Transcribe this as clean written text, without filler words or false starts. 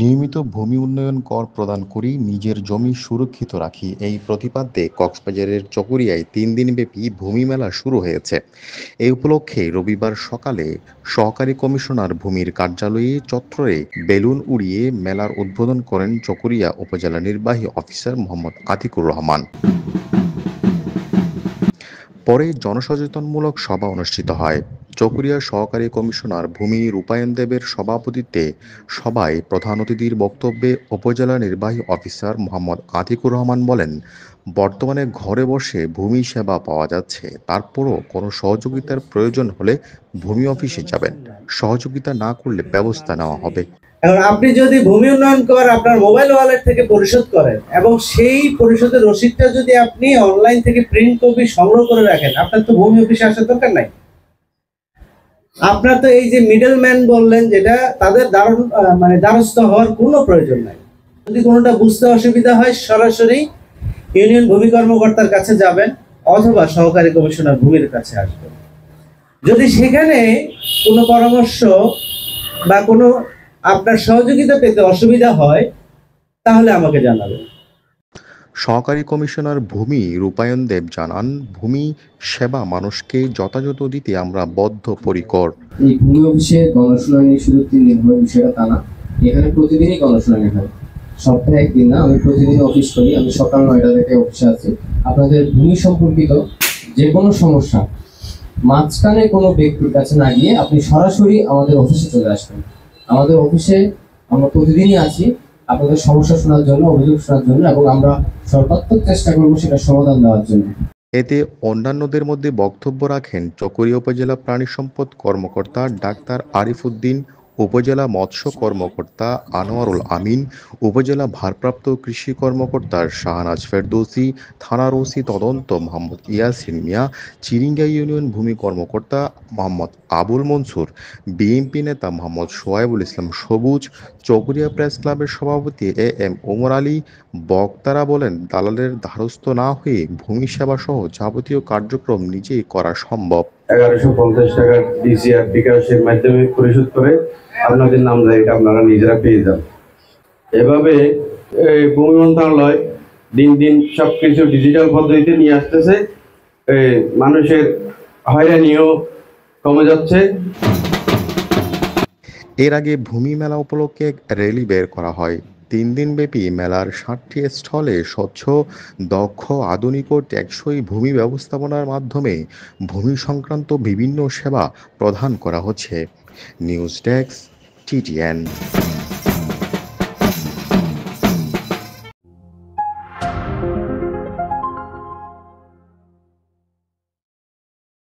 নিয়মিত ভূমি উন্নয়ন কর প্রদান করি, নিজের জমি সুরক্ষিত রাখি, এই প্রতিপাদ্যে কক্সবাজারের চকরিয়ায় ৩ দিনব্যাপী ভূমি মেলা শুরু হয়েছে। এই উপলক্ষে রবিবার সকালে সহকারী কমিশনার ভূমির কার্যালয়ে চত্বরে বেলুন উড়িয়ে মেলার উদ্বোধন করেন চকরিয়া উপজেলা নির্বাহী অফিসার মোহাম্মদ আতিকুর রহমান। পরে জনসচেতনমূলক সভা অনুষ্ঠিত হয়। চকরিয়া সহকারী কমিশনার ভূমি রূপায়ণ দেবের সভাপতিত্বে সভায় প্রধান অতিথির বক্তব্যে উপজেলা নির্বাহী অফিসার মোহাম্মদ আতিকুর রহমান বলেন, বর্তমানে ঘরে বসে ভূমি সেবা পাওয়া যাচ্ছে, তারপরও কোনো সহযোগিতার প্রয়োজন হলে ভূমি অফিসে যাবেন, সহযোগিতা না করলে ব্যবস্থা নেওয়া হবে। এখন আপনি যদি ভূমি উন্নয়ন কর আপনার মোবাইল ওয়ালেট থেকে পরিশোধ করেন এবং সেই পরিশোধের রসিদটা যদি আপনি অনলাইন থেকে প্রিন্ট কপি সংগ্রহ করে রাখেন, আপনার তো ভূমি অফিসে আসার দরকার নাই। আপনার তো এই যে মিডল ম্যান বললেন, যেটা তাদের দ্বারস্থ হওয়ার কোনো প্রয়োজন নাই। যদি কোনোটা বুঝতে অসুবিধা হয় সরাসরি ইউনিয়ন ভূমি কর্মকর্তার কাছে যাবেন অথবা সহকারী কমিশনার ভূমির কাছে আসবেন। যদি সেখানে কোনো পরামর্শ বা কোনো আপনার সহযোগিতা পেতে অসুবিধা হয় তাহলে আমাকে জানাবেন। সহকারী কমিশনার ভূমি রূপায়ণ দেব জানান, ভূমি সেবা মানুষকে যথাযথ দিতে আমরা বদ্ধপরিকর। এই ভূমি অফিসে গণশুনানি শুধু 3 দিন হয় বিষয়টা তা না, এখানে প্রতিদিনই গণশুনানি হয়। সপ্তাহে একদিন না, আমি প্রতিদিন অফিস করি। আমি সকাল 9টা থেকে অফিসে আছি। আপনাদের ভূমি সম্পর্কিত যে কোনো সমস্যা মাঝখানে কোনো ব্যক্তির কাছে না গিয়ে আপনি সরাসরি আমাদের অফিসে চলে আসবেন। আমাদের অফিসে আমরা প্রতিদিনই আছি আপনাদের সমস্যা শোনার জন্য, অভিযোগ শোনার জন্য, এবং আমরা সর্বাত্মক চেষ্টা করবো সেটা সমাধান দেওয়ার জন্য। এতে অন্যান্যদের মধ্যে বক্তব্য রাখেন চকরিয়া উপজেলা প্রাণী সম্পদ কর্মকর্তা ডাক্তার আরিফ উদ্দিন, উপজেলা মৎস্য কর্মকর্তা আনোয়ারুল আমিন, উপজেলা ভারপ্রাপ্ত কৃষি কর্মকর্তা শাহনাজ ফেরদৌসি, থানার ওসি তদন্ত মোহাম্মদ ইয়াসিন মিয়া, চিরিঙ্গা ইউনিয়ন ভূমি কর্মকর্তা মোহাম্মদ আবুল মনসুর, বিএনপি নেতা মোহাম্মদ সোহাইবুল ইসলাম সবুজ, চকরিয়া প্রেস ক্লাবের সভাপতি এম ওমর আলী। বক্তারা বলেন, দালালের দ্বারস্থ না হয়ে ভূমি সেবা সহ যাবতীয় কার্যক্রম নিজেই করা সম্ভব। 1150 টাকা ডিসিআর বিকাশের মাধ্যমে পরিশোধ করে আপনাদের নামজারিটা আপনারা নিজেরা পেয়ে যান। এভাবে ভূমি মন্ত্রণালয় দিন দিন সবকিছু ডিজিটাল পদ্ধতিতে নিয়ে আসতেছে, মানুষের হয়রানিও কমে যাচ্ছে। এর আগে ভূমি মেলা উপলক্ষে এক র্যালি বের করা হয়। 3 দিনব্যাপী মেলার 60টি স্টলে স্বচ্ছ, দক্ষ, আধুনিক ও টেকসই ভূমি ব্যবস্থাপনার মাধ্যমে ভূমি সংক্রান্ত বিভিন্ন সেবা প্রদান করা হচ্ছে। News desk, TTN।